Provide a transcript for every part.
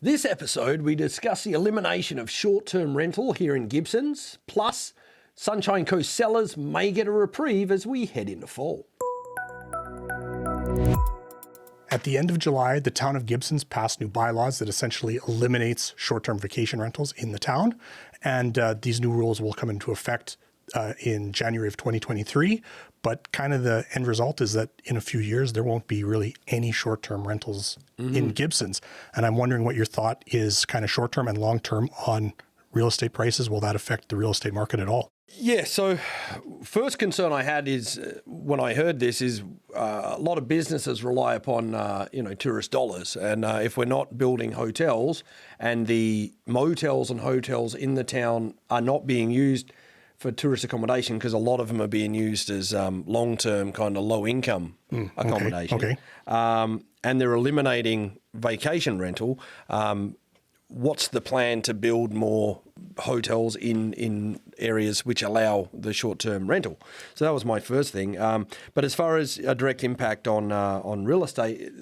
This episode, we discuss the elimination of short-term rental here in Gibsons, plus Sunshine Coast sellers may get a reprieve as we head into fall. At the end of July, the Town of Gibsons passed new bylaws that essentially eliminates short-term vacation rentals in the town. And these new rules will come into effect in January of 2023. But kind of the end result is that in a few years, there won't be really any short-term rentals in Gibsons. And I'm wondering what your thought is kind of short-term and long-term on real estate prices. Will that affect the real estate market at all? Yeah, so first concern I had is when I heard this is a lot of businesses rely upon, tourist dollars. And if we're not building hotels and the motels and hotels in the town are not being used for tourist accommodation, because a lot of them are being used as long-term kind of low-income accommodation. Okay. And they're eliminating vacation rental. What's the plan to build more hotels in areas which allow the short-term rental? So that was my first thing. But as far as a direct impact on real estate,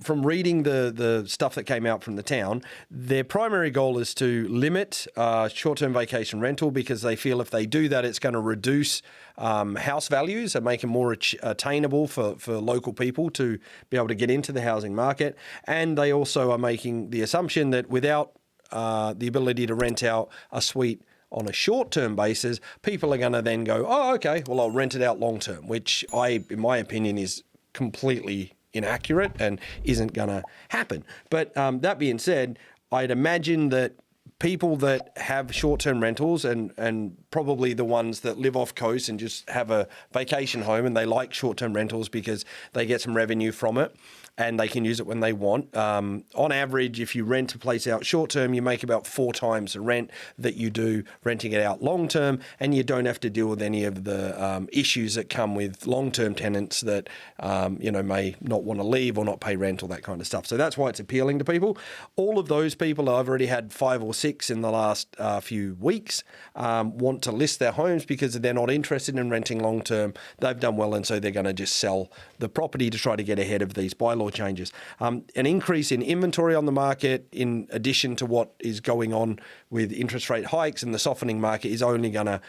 from reading the stuff that came out from the town, their primary goal is to limit short-term vacation rental because they feel if they do that, it's going to reduce house values and make it more attainable for local people to be able to get into the housing market. And they also are making the assumption that without the ability to rent out a suite on a short-term basis, people are going to then go, oh, okay, well, I'll rent it out long-term, which in my opinion, is completely inaccurate and isn't going to happen. But that being said, I'd imagine that people that have short-term rentals and probably the ones that live off coast and just have a vacation home and they like short-term rentals because they get some revenue from it and they can use it when they want. On average, if you rent a place out short-term, you make about 4 times the rent that you do renting it out long-term, and you don't have to deal with any of the issues that come with long-term tenants that may not want to leave or not pay rent or that kind of stuff. So that's why it's appealing to people. All of those people, I've already had 5 or 6 in the last few weeks, want to list their homes because they're not interested in renting long-term. They've done well, and so they're going to just sell the property to try to get ahead of these bylaw changes. An increase in inventory on the market, in addition to what is going on with interest rate hikes and the softening market, is only going to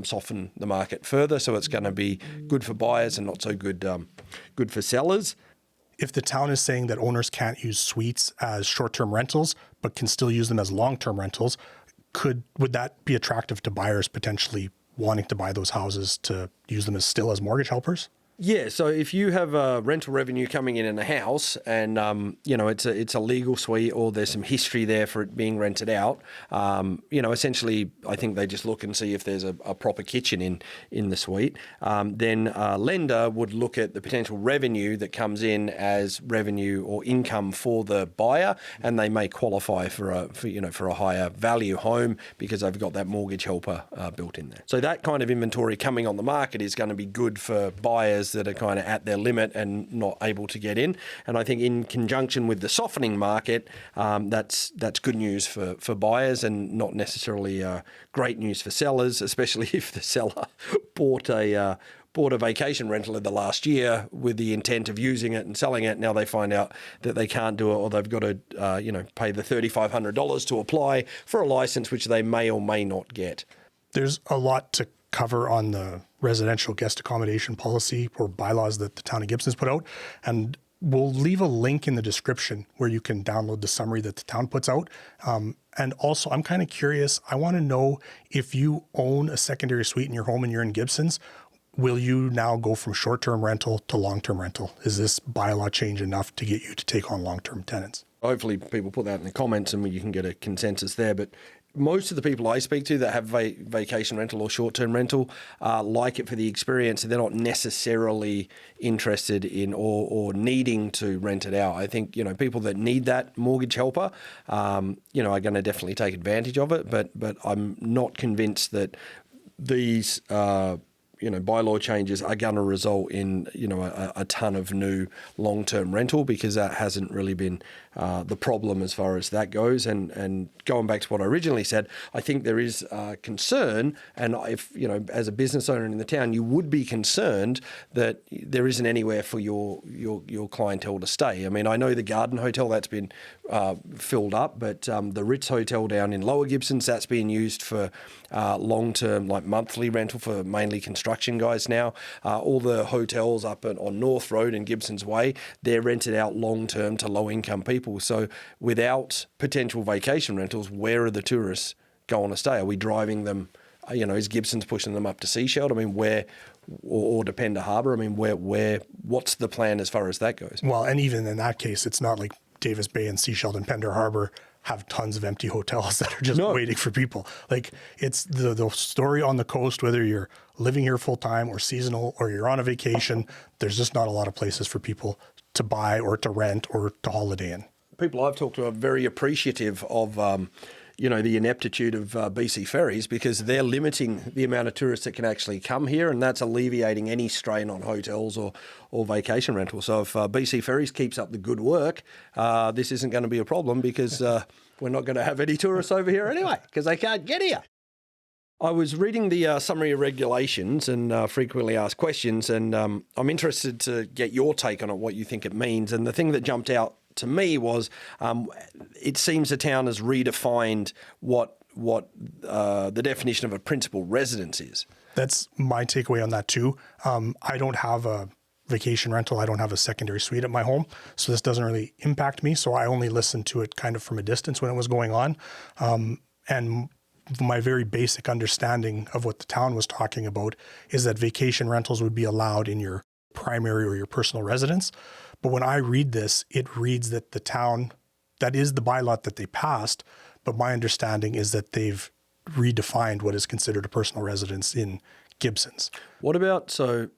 soften the market further. So it's going to be good for buyers and not so good for sellers. If the town is saying that owners can't use suites as short-term rentals, but can still use them as long-term rentals, would that be attractive to buyers potentially wanting to buy those houses to use them as mortgage helpers? Yeah, so if you have a rental revenue coming in a house and, it's a legal suite or there's some history there for it being rented out, essentially I think they just look and see if there's a proper kitchen in the suite. Then a lender would look at the potential revenue that comes in as revenue or income for the buyer, and they may qualify for a higher value home because they've got that mortgage helper built in there. So that kind of inventory coming on the market is going to be good for buyers that are kind of at their limit and not able to get in. And I think in conjunction with the softening market, that's good news for buyers and not necessarily great news for sellers, especially if the seller bought a vacation rental in the last year with the intent of using it and selling it. Now they find out that they can't do it, or they've got to, pay the $3,500 to apply for a license, which they may or may not get. There's a lot to cover on the residential guest accommodation policy or bylaws that the Town of Gibsons put out. And we'll leave a link in the description where you can download the summary that the town puts out. And also, I'm kind of curious. I want to know, if you own a secondary suite in your home and you're in Gibsons, will you now go from short-term rental to long-term rental? Is this bylaw change enough to get you to take on long-term tenants? Hopefully people put that in the comments and you can get a consensus there. But most of the people I speak to that have vacation rental or short-term rental like it for the experience. They're not necessarily interested in or needing to rent it out. I think, people that need that mortgage helper, are going to definitely take advantage of it. But I'm not convinced that these bylaw changes are going to result in, a ton of new long-term rental, because that hasn't really been the problem as far as that goes. And going back to what I originally said, I think there is concern, and if as a business owner in the town, you would be concerned that there isn't anywhere for your clientele to stay. I mean, I know the Garden Hotel, that's been filled up, but the Ritz Hotel down in Lower Gibsons, that's being used for long-term, like monthly rental for mainly construction guys now. All the hotels up on North Road and Gibsons Way, they're rented out long-term to low-income people. So without potential vacation rentals, where are the tourists going to stay? Are we driving them? Is Gibsons pushing them up to Seasheld? I mean, where, or Dependa Harbour? I mean, what's the plan as far as that goes? Well, and even in that case, it's not like Davis Bay and Seasheld and Pender Harbour have tons of empty hotels that are just waiting for people. Like, it's the story on the coast, whether you're living here full time or seasonal or you're on a vacation, there's just not a lot of places for people to buy or to rent or to holiday in. People I've talked to are very appreciative of the ineptitude of BC Ferries, because they're limiting the amount of tourists that can actually come here, and that's alleviating any strain on hotels or vacation rentals. So if BC Ferries keeps up the good work, this isn't going to be a problem, because we're not going to have any tourists over here anyway, because they can't get here. I was reading the summary of regulations and frequently asked questions, and I'm interested to get your take on it, what you think it means. And the thing that jumped out to me was it seems the town has redefined what the definition of a principal residence is. That's my takeaway on that too. I don't have a vacation rental. I don't have a secondary suite at my home, so this doesn't really impact me. So I only listened to it kind of from a distance when it was going on. And my very basic understanding of what the town was talking about is that vacation rentals would be allowed in your primary or your personal residence. But when I read this, it reads that the town, that is the bylaw that they passed, but my understanding is that they've redefined what is considered a personal residence in Gibsons. What about, so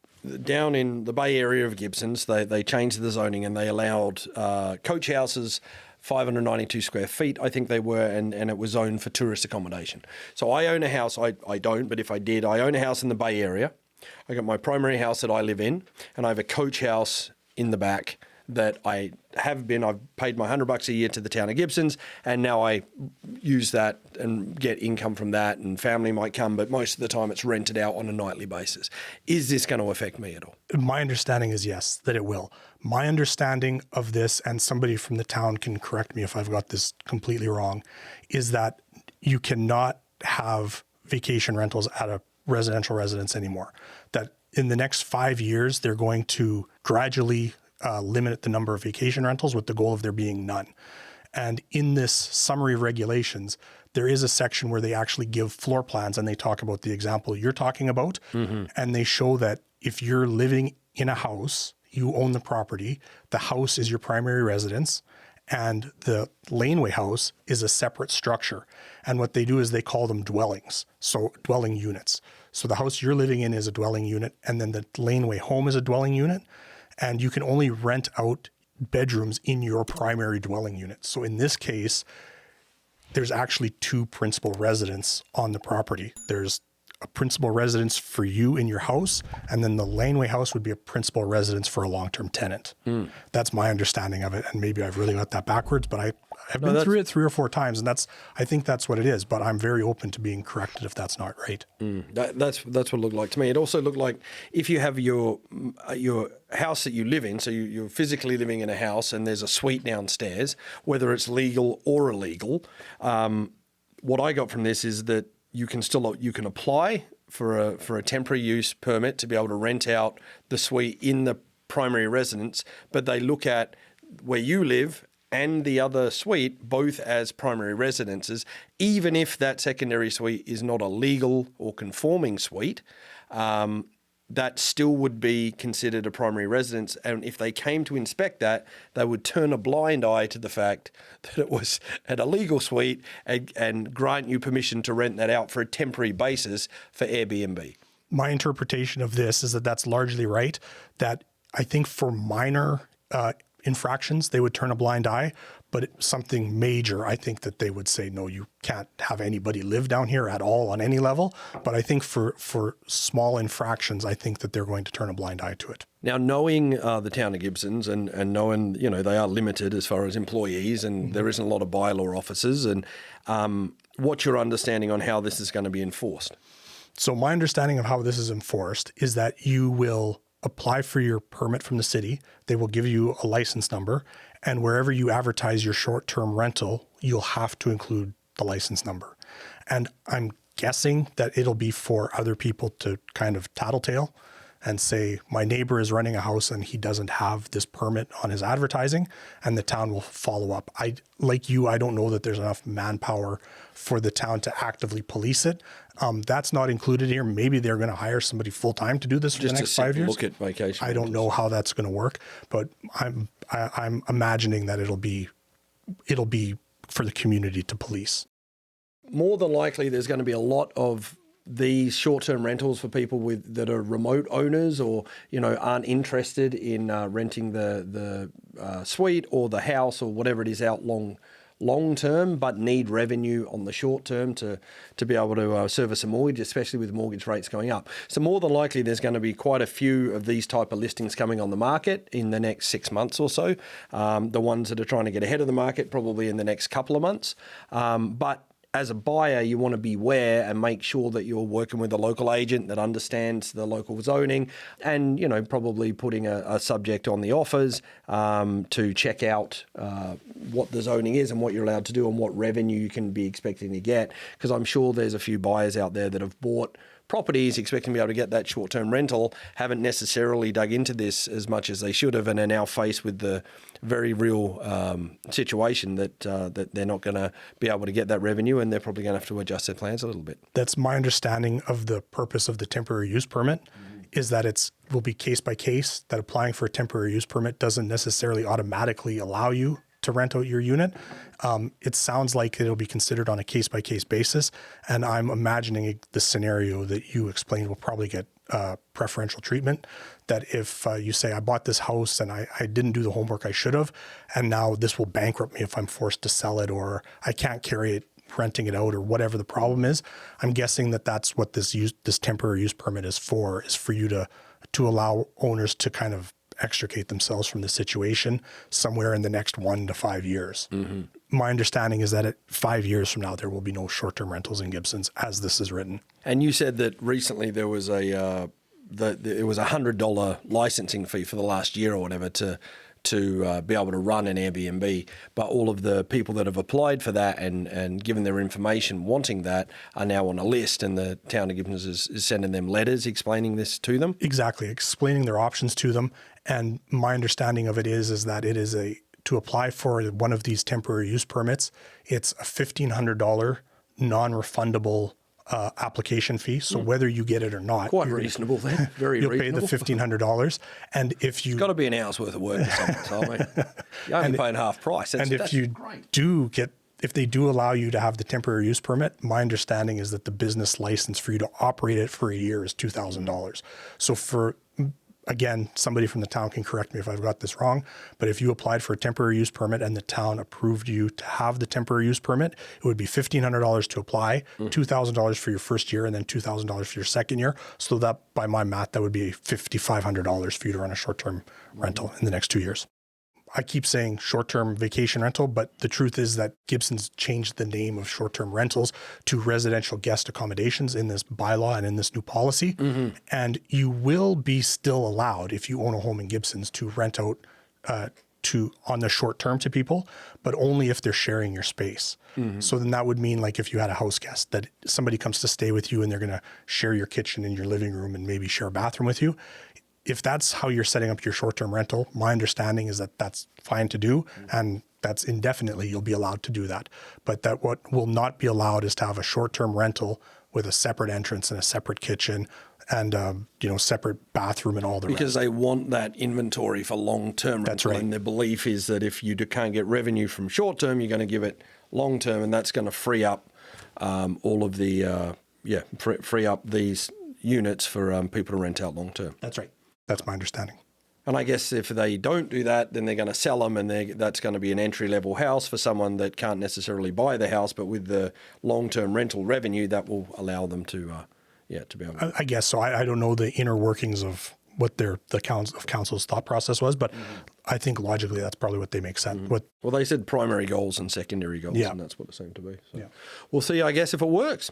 down in the Bay area of Gibsons, they changed the zoning and they allowed coach houses, 592 square feet, I think they were, and it was zoned for tourist accommodation. So I own a house, I don't, but if I did, I own a house in the Bay area. I got my primary house that I live in, and I have a coach house in the back that I've paid my $100 a year to the Town of Gibsons, and now I use that and get income from that, and family might come, but most of the time it's rented out on a nightly basis. Is this going to affect me at all? My understanding is yes, that it will. My understanding of this, and somebody from the town can correct me if I've got this completely wrong, is that you cannot have vacation rentals at a residential residence anymore. That in the next 5 years, they're going to gradually limit the number of vacation rentals with the goal of there being none. And in this summary of regulations, there is a section where they actually give floor plans and they talk about the example you're talking about. Mm-hmm. And they show that if you're living in a house, you own the property, the house is your primary residence, and the laneway house is a separate structure. And what they do is they call them dwellings, so dwelling units. So the house you're living in is a dwelling unit, and then the laneway home is a dwelling unit, and you can only rent out bedrooms in your primary dwelling unit. So in this case, there's actually two principal residences on the property. There's a principal residence for you in your house, and then the laneway house would be a principal residence for a long-term tenant. Mm. That's my understanding of it, and maybe I've really got that backwards, but I've been through it 3 or 4 times, and I think that's what it is, but I'm very open to being corrected if that's not right. That's what it looked like to me. It also looked like if you have your house that you live in, so you're physically living in a house and there's a suite downstairs, whether it's legal or illegal, what I got from this is that you can apply for a temporary use permit to be able to rent out the suite in the primary residence, but they look at where you live and the other suite both as primary residences, even if that secondary suite is not a legal or conforming suite, that still would be considered a primary residence. And if they came to inspect that, they would turn a blind eye to the fact that it was an illegal suite and grant you permission to rent that out for a temporary basis for Airbnb. My interpretation of this is that that's largely right, that I think for minor infractions, they would turn a blind eye. But something major, I think that they would say, no, you can't have anybody live down here at all on any level. But I think for small infractions, I think that they're going to turn a blind eye to it. Now, knowing the town of Gibsons and knowing, they are limited as far as employees and there isn't a lot of bylaw officers, and what's your understanding on how this is going to be enforced? So my understanding of how this is enforced is that you will apply for your permit from the city. They will give you a license number, and wherever you advertise your short-term rental, you'll have to include the license number. And I'm guessing that it'll be for other people to kind of tattletale and say, my neighbor is renting a house and he doesn't have this permit on his advertising, and the town will follow up. I don't know that there's enough manpower for the town to actively police it. That's not included here. Maybe they're going to hire somebody full-time to do this for the next 5 years. Look at vacation. I don't know how that's going to work, but I'm imagining that it'll be for the community to police. More than likely, there's going to be a lot of these short-term rentals for people that are remote owners or aren't interested in renting the suite or the house or whatever it is out long term, but need revenue on the short term to be able to service a mortgage, especially with mortgage rates going up. So more than likely, there's going to be quite a few of these type of listings coming on the market in the next 6 months or so. The ones that are trying to get ahead of the market probably in the next couple of months, but as a buyer, you want to be aware and make sure that you're working with a local agent that understands the local zoning and, probably putting a subject on the offers to check out what the zoning is and what you're allowed to do and what revenue you can be expecting to get. Because I'm sure there's a few buyers out there that have bought properties expecting to be able to get that short-term rental, haven't necessarily dug into this as much as they should have, and are now faced with the very real situation that they're not going to be able to get that revenue, and they're probably going to have to adjust their plans a little bit. That's my understanding of the purpose of the temporary use permit, is that will be case by case, that applying for a temporary use permit doesn't necessarily automatically allow you to rent out your unit. It sounds like it'll be considered on a case-by-case basis, and I'm imagining the scenario that you explained will probably get preferential treatment, that if you say, I bought this house and I didn't do the homework I should have, and now this will bankrupt me if I'm forced to sell it, or I can't carry it renting it out, or whatever the problem is. I'm guessing that that's what this temporary use permit is for you to allow owners to kind of extricate themselves from the situation somewhere in the next 1 to 5 years. Mm-hmm. My understanding is that 5 years from now, there will be no short-term rentals in Gibsons as this is written. And you said that recently there was it was $100 licensing fee for the last year or whatever to be able to run an Airbnb, but all of the people that have applied for that and given their information wanting that are now on a list, and the town of Gibsons is sending them letters explaining this to them? Exactly, explaining their options to them. And my understanding of it is that it is to apply for one of these temporary use permits, it's a $1,500 non-refundable application fee. So whether you get it or not, quite reasonable then. Very you'll reasonable. pay the $1,500, and if you, it's got to be an hour's worth of work for someone. So you're only paying half price. If they do allow you to have the temporary use permit, my understanding is that the business license for you to operate it for a year is $2,000. So again, somebody from the town can correct me if I've got this wrong, but if you applied for a temporary use permit and the town approved you to have the temporary use permit, it would be $1,500 to apply, $2,000 for your first year, and then $2,000 for your second year. So that, by my math, that would be $5,500 for you to run a short-term rental in the next 2 years. I keep saying short-term vacation rental, but the truth is that Gibsons changed the name of short-term rentals to residential guest accommodations in this bylaw and in this new policy. Mm-hmm. And you will be still allowed, if you own a home in Gibsons, to rent out on the short term to people, but only if they're sharing your space. Mm-hmm. So then that would mean, like, if you had a house guest, that somebody comes to stay with you and they're going to share your kitchen and your living room and maybe share a bathroom with you. If that's how you're setting up your short-term rental, my understanding is that that's fine to do, and that's indefinitely you'll be allowed to do that. But that what will not be allowed is to have a short-term rental with a separate entrance and a separate kitchen and separate bathroom and all the rest. Because they want that inventory for long-term rental. That's right. And their belief is that if you can't get revenue from short-term, you're going to give it long-term, and that's going to free up all of the free up these units for people to rent out long-term. That's right. That's my understanding. And I guess if they don't do that, then they're going to sell them, and that's going to be an entry-level house for someone that can't necessarily buy the house, but with the long-term rental revenue, that will allow them to be able to. I guess so. I don't know the inner workings of what the council's thought process was, but I think logically that's probably what they make sense. Well, they said primary goals and secondary goals, and that's what it seemed to be. So we'll see, I guess, if it works.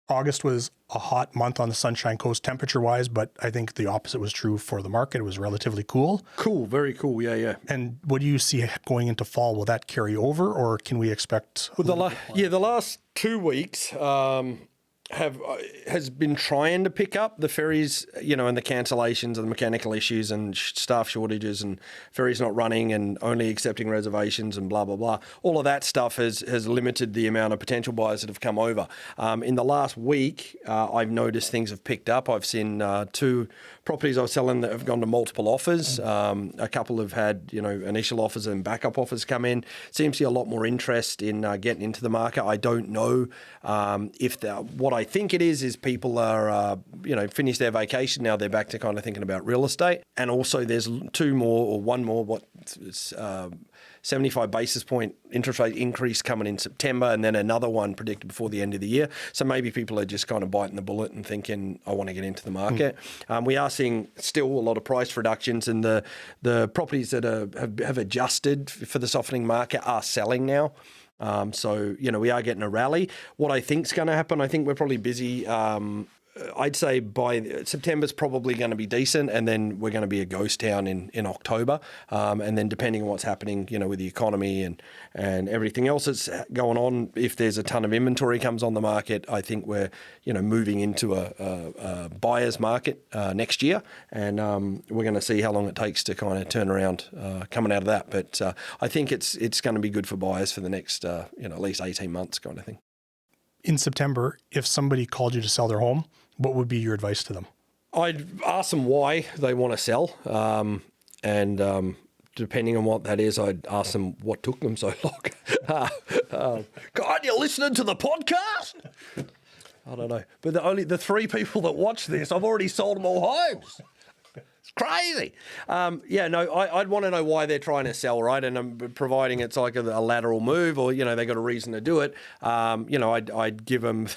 August was a hot month on the Sunshine Coast temperature-wise, but I think the opposite was true for the market. It was relatively cool. Cool, very cool, yeah. And what do you see going into fall? Will that carry over, or can we expect? Well, the last 2 weeks has been trying to pick up the ferries, and the cancellations and the mechanical issues and staff shortages and ferries not running and only accepting reservations and blah, blah, blah. All of that stuff has limited the amount of potential buyers that have come over. In the last week, I've noticed things have picked up. I've seen 2 properties I was selling that have gone to multiple offers. A couple have had, initial offers and backup offers come in. Seems to be a lot more interest in getting into the market. I don't know if what I think it is people are, finished their vacation. Now they're back to kind of thinking about real estate. And also there's 2 more or 1 more, 75 basis point interest rate increase coming in September, and then another one predicted before the end of the year. So maybe people are just kind of biting the bullet and thinking, I want to get into the market. We are seeing still a lot of price reductions, and the properties that have adjusted for the softening market are selling now. So, we are getting a rally. What I think is going to happen, I think we're probably busy. I'd say by September's probably going to be decent, and then we're going to be a ghost town in October. And then depending on what's happening, with the economy and everything else that's going on, if there's a ton of inventory comes on the market, I think we're, moving into a buyer's market next year. And we're going to see how long it takes to kind of turn around coming out of that. But I think it's going to be good for buyers for the next, at least 18 months kind of thing. In September, if somebody called you to sell their home, what would be your advice to them? I'd ask them why they want to sell. And depending on what that is, I'd ask them what took them so long. God, you're listening to the podcast? I don't know. But the 3 people that watch this, I've already sold them all homes. It's crazy. I'd want to know why they're trying to sell, right? And providing it's like a lateral move, or they got a reason to do it. I'd give them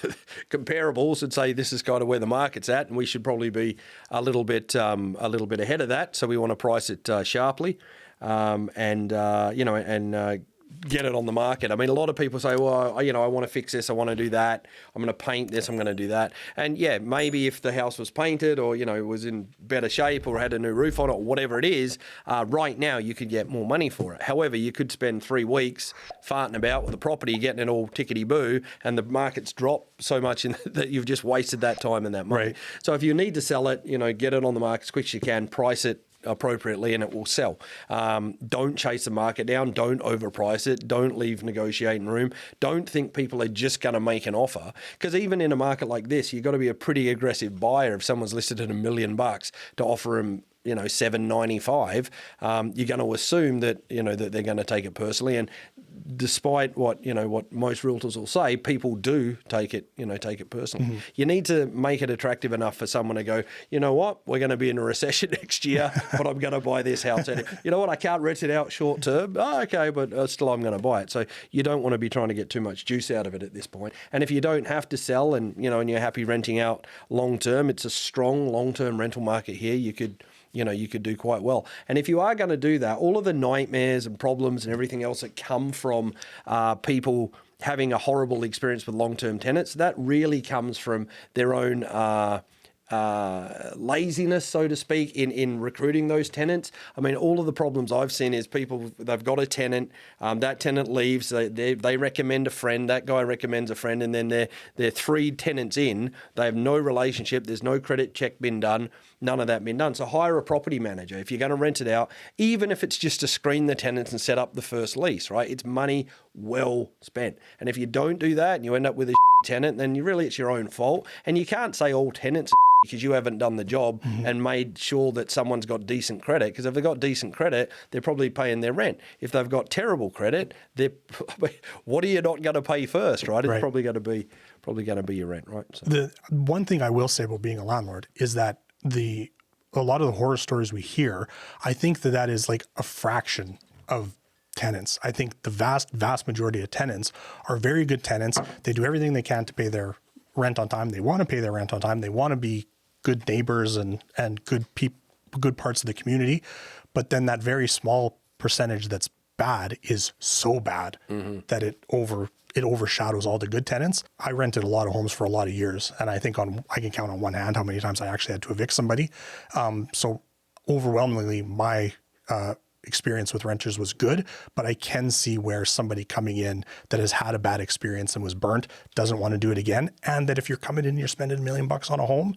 comparables and say this is kind of where the market's at, and we should probably be a little bit ahead of that. So we want to price it sharply, and get it on the market. I mean, a lot of people say, well, I want to fix this, I want to do that, I'm going to paint this, I'm going to do that. And maybe if the house was painted or, was in better shape or had a new roof on it or whatever it is, right now you could get more money for it. However, you could spend 3 weeks farting about with the property, getting it all tickety-boo, and the market's dropped so much that you've just wasted that time and that money. Right. So if you need to sell it, get it on the market as quick as you can, price it appropriately, and it will sell. Don't chase the market down. Don't overprice it. Don't leave negotiating room. Don't think people are just going to make an offer, because even in a market like this, you've got to be a pretty aggressive buyer. If someone's listed at $1 million to offer them, $795, you're going to assume that that they're going to take it personally. And despite what most realtors will say, people do take it personally. Mm-hmm. You need to make it attractive enough for someone to go, you know what, we're going to be in a recession next year, but I'm going to buy this house. You know what, I can't rent it out short term. Oh, okay, but still I'm going to buy it. So you don't want to be trying to get too much juice out of it at this point. And if you don't have to sell and you're happy renting out long term, it's a strong long term rental market here. You could do quite well. And if you are going to do that, all of the nightmares and problems and everything else that come from people having a horrible experience with long-term tenants, that really comes from their own laziness, so to speak, in recruiting those tenants. I mean, all of the problems I've seen is people, they've got a tenant, that tenant leaves, they recommend a friend, that guy recommends a friend, and then they're 3 tenants in, they have no relationship, there's no credit check been done, none of that been done. So hire a property manager. If you're going to rent it out, even if it's just to screen the tenants and set up the first lease, right? It's money well spent. And if you don't do that and you end up with a tenant, then it's your own fault. And you can't say all tenants because you haven't done the job and made sure that someone's got decent credit. Because if they've got decent credit, they're probably paying their rent. If they've got terrible credit, what are you not going to pay first, right? It's probably going to be your rent, right? So. The one thing I will say about being a landlord is that the a lot of the horror stories we hear, I think that is like a fraction of tenants. I think the vast majority of tenants are very good tenants. They do everything they can to pay their rent on time. They want to pay their rent on time. They want to be good neighbors and good parts of the community. But then that very small percentage that's bad is so bad that it overshadows all the good tenants. I rented a lot of homes for a lot of years, and I think I can count on one hand how many times I actually had to evict somebody. So overwhelmingly, my experience with renters was good, but I can see where somebody coming in that has had a bad experience and was burnt doesn't want to do it again. And that if you're coming in and you're spending $1 million on a home,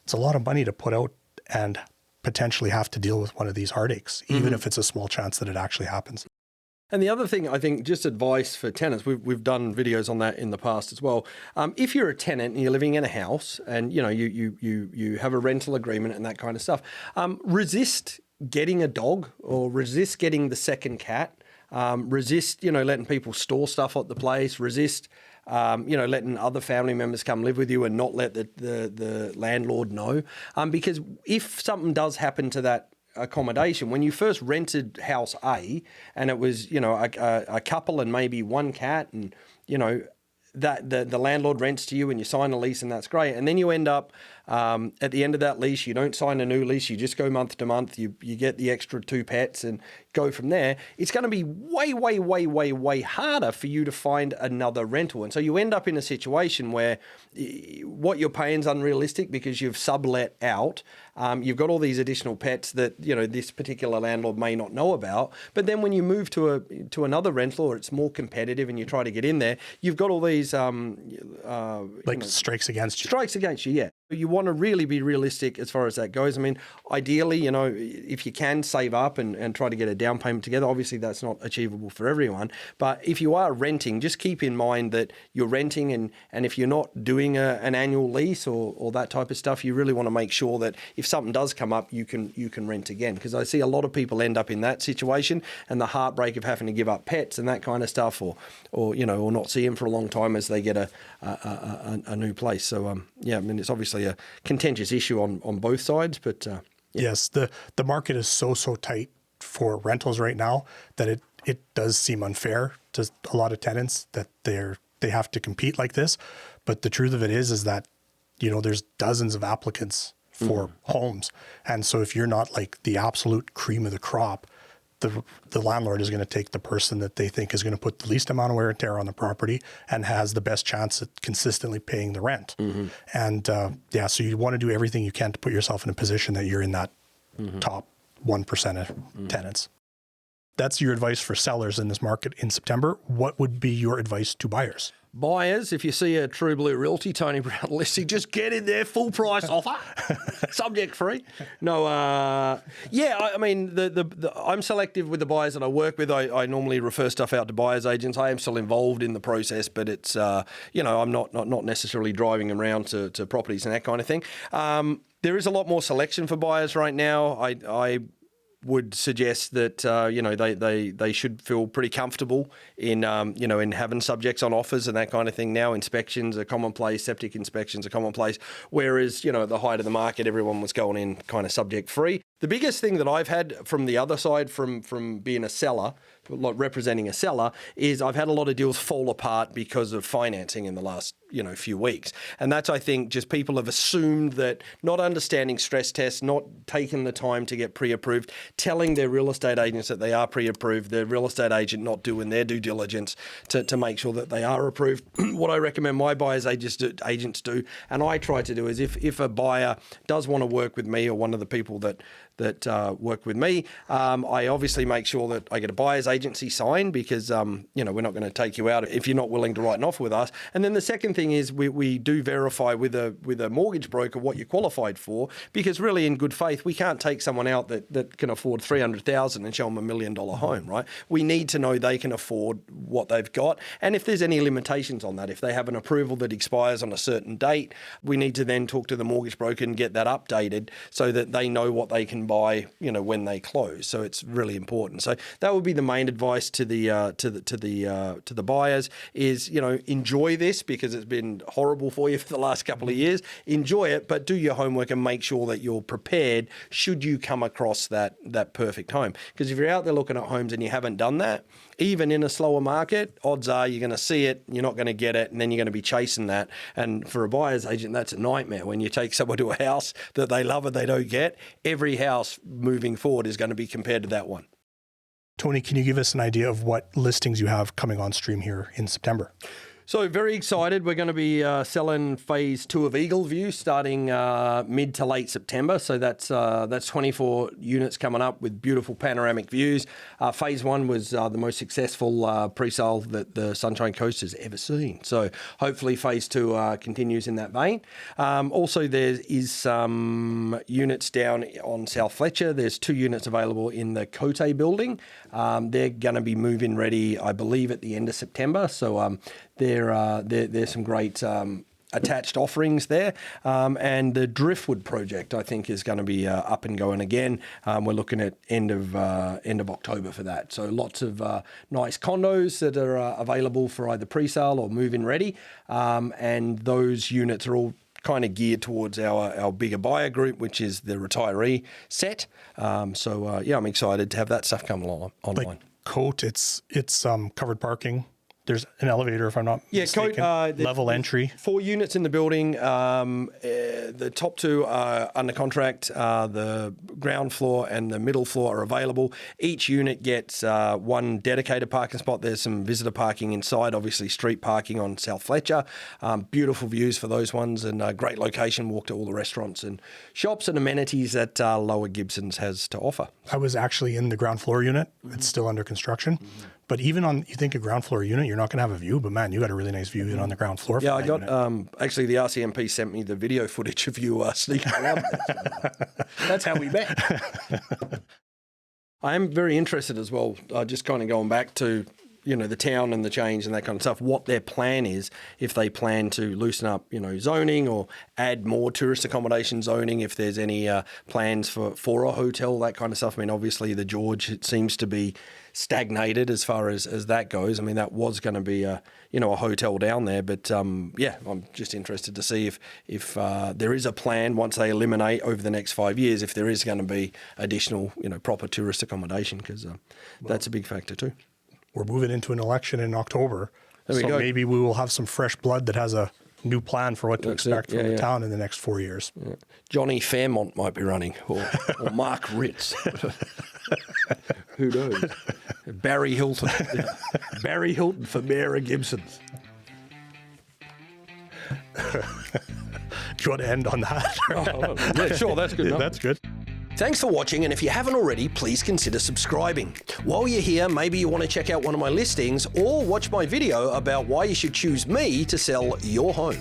it's a lot of money to put out and potentially have to deal with one of these heartaches, even if it's a small chance that it actually happens. And the other thing, I think, just advice for tenants, we've done videos on that in the past as well. If you're a tenant and you're living in a house and, you know, you have a rental agreement and that kind of stuff, resist getting a dog or resist getting the second cat, resist, you know, letting people store stuff at the place, resist, you know, letting other family members come live with you and not let the landlord know. Because if something does happen to that accommodation, when you first rented house A and it was, you know, a couple and maybe one cat and, you know, that the landlord rents to you and you sign a lease and that's great. And then you end up at the end of that lease, you don't sign a new lease, you just go month to month, you get the extra 2 pets and go from there. It's going to be way harder for you to find another rental. And so you end up in a situation where what you're paying is unrealistic because you've sublet out. You've got all these additional pets that, you know, this particular landlord may not know about. But then when you move to another rental or it's more competitive and you try to get in there, you've got all these strikes against you. Strikes against you, yeah. You want to really be realistic as far as that goes. I mean, ideally, you know, if you can save up and try to get a down payment together, obviously that's not achievable for everyone. But if you are renting, just keep in mind that you're renting and if you're not doing an annual lease or that type of stuff, you really want to make sure that if something does come up, you can rent again. Because I see a lot of people end up in that situation and the heartbreak of having to give up pets and that kind of stuff or you know, or not see them for a long time as they get a new place. So, yeah, I mean, it's obviously a contentious issue on both sides, but yes, the market is so tight for rentals right now that it does seem unfair to a lot of tenants that they have to compete like this. But the truth of it is that, you know, there's dozens of applicants for homes, and so if you're not like the absolute cream of the crop, the landlord is going to take the person that they think is going to put the least amount of wear and tear on the property and has the best chance at consistently paying the rent. And so you want to do everything you can to put yourself in a position that you're in that top 1% of tenants. That's your advice for sellers in this market in September. What would be your advice to buyers? Buyers, if you see a True Blue Realty Tony Browton listing, just get in there, full price offer, subject free. No, yeah, I mean, I'm selective with the buyers that I work with. I normally refer stuff out to buyers agents. I am still involved in the process, but it's, you know, I'm not necessarily driving them around to properties and that kind of thing. There is a lot more selection for buyers right now. I would suggest that you know, they should feel pretty comfortable in you know, in having subjects on offers and that kind of thing. Now inspections are commonplace, septic inspections are commonplace, whereas, you know, at the height of the market everyone was going in kind of subject free. The biggest thing that I've had from the other side, from being a seller, like representing a seller, is I've had a lot of deals fall apart because of financing in the last, you know, few weeks. And that's, I think, just people have assumed that, not understanding stress tests, not taking the time to get pre-approved, telling their real estate agents that they are pre-approved, their real estate agent not doing their due diligence to make sure that they are approved. What I recommend my buyers agents do, and I try to do, is if a buyer does want to work with me or one of the people that work with me, I obviously make sure that I get a buyer's agency signed because, you know, we're not going to take you out if you're not willing to write an offer with us. And then the second thing is we do verify with a mortgage broker what you're qualified for, because really in good faith, we can't take someone out that can afford $300,000 and show them $1 million home, right? We need to know they can afford what they've got. And if there's any limitations on that, if they have an approval that expires on a certain date, we need to then talk to the mortgage broker and get that updated so that they know what they can by, when they close. So it's really important. So that would be the main advice to the buyers is, enjoy this because it's been horrible for you for the last couple of years. Enjoy it, but do your homework and make sure that you're prepared should you come across that perfect home. Because if you're out there looking at homes and you haven't done that, even in a slower market, odds are you're going to see it, you're not going to get it, and then you're going to be chasing that. And for a buyer's agent, that's a nightmare. When you take someone to a house that they love and they don't get, every house moving forward is going to be compared to that one. Tony, can you give us an idea of what listings you have coming on stream here in September? So very excited. We're going to be selling phase 2 of Eagle View starting mid to late September. So that's 24 units coming up with beautiful panoramic views. Phase 1 was the most successful pre-sale that the Sunshine Coast has ever seen. So hopefully phase 2 continues in that vein. Also, there is some units down on South Fletcher. There's 2 units available in the Cote building. They're going to be move-in ready, I believe, at the end of September. So there's some great attached offerings there. And the Driftwood project, I think, is going to be up and going again. We're looking at end of October for that. So lots of nice condos that are available for either pre-sale or move-in ready. And those units are all kind of geared towards our bigger buyer group, which is the retiree set. So I'm excited to have that stuff come online. Like Cote, it's covered parking. There's an elevator, if I'm not mistaken. Level entry. 4 units in the building. The top 2 are under contract. The ground floor and the middle floor are available. Each unit gets 1 dedicated parking spot. There's some visitor parking inside, obviously street parking on South Fletcher. Beautiful views for those ones and a great location. Walk to all the restaurants and shops and amenities that Lower Gibsons has to offer. I was actually in the ground floor unit. It's still under construction. But even you think a ground floor unit, you're not going to have a view, but man, you got a really nice view on the ground floor. Yeah, I got, actually the RCMP sent me the video footage of you sneaking around. That's how we met. I am very interested as well, just kind of going back to, the town and the change and that kind of stuff, what their plan is, if they plan to loosen up, zoning or add more tourist accommodation zoning, if there's any plans for a hotel, that kind of stuff. I mean, obviously the George, it seems to be stagnated as far as that goes. I mean, that was going to be a hotel down there, but I'm just interested to see if there is a plan once they eliminate over the next 5 years, if there is going to be additional, proper tourist accommodation, because that's a big factor too. We're moving into an election in October, so maybe we will have some fresh blood that has a new plan for what to expect from the town in the next 4 years. Yeah. Johnny Fairmont might be running, or Mark Ritz. Who knows? Barry Hilton. Barry Hilton for Mayor of Gibsons. Do you want to end on that? Yeah, sure, that's good enough. That's good. Thanks for watching, and if you haven't already, please consider subscribing. While you're here, maybe you want to check out one of my listings or watch my video about why you should choose me to sell your home.